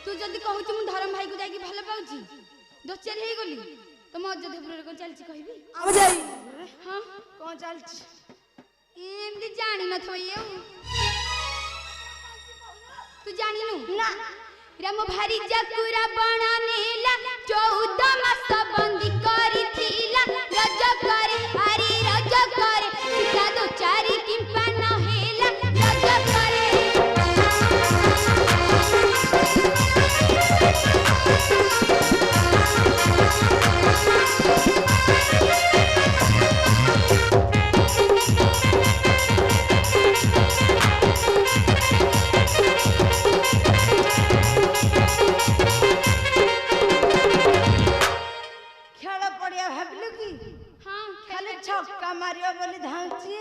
तू जदी कहू मु धर्म भाई को जाई भल पाउची दोचेर हे गली तो म अयोध्यापुर को चलची कहबी अब जाई हां कौन चलची एमदी जानी न थोये तू जानी नु ना राम भारी जकुरा बना नेला 14 मास बंदी करी थीला रज करे हरी रज करे सीता दो चारी किंपा न हेला रज करे छक्का मारियो बोली धाउची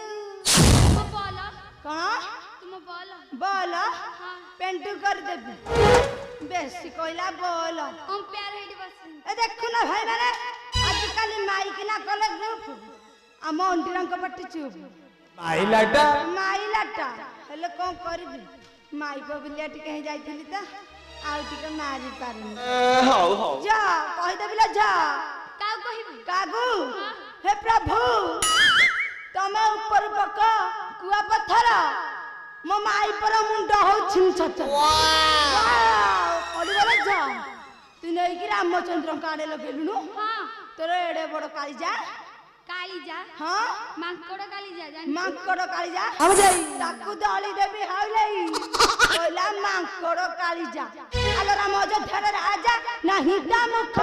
तुम बोल कौन तुम बोल बोल हां पेंटू कर देबी बेसी कोइला बोल अंपायर हेडी बस ए देखु ना भाई माने आजकल माइक ना कले ग्रुप आ मंदिरन को पट्टी चुप माई लाटा हेले कोन करबी माई को बिलिया टिके जाइथिली त आउ टिके मारी पारनी हौ जा कहि देबिला जा का कहबी कागू हे प्रभु तमे ऊपर पक कुआ पत्थर मो माई पर मुंड हो छिन छत वाओ पडिगला जा तू नै कि रामचंद्र काडे लगेलुनु हां तोर एडे बड़ कालीजा हां मांकड़ कालीजा जान मांकड़ कालीजा हम जाई ताकू दली देबी हाउलाई कोइला मांकड़ कालीजा आलो राम अयोध्या राजा नाही ता मुख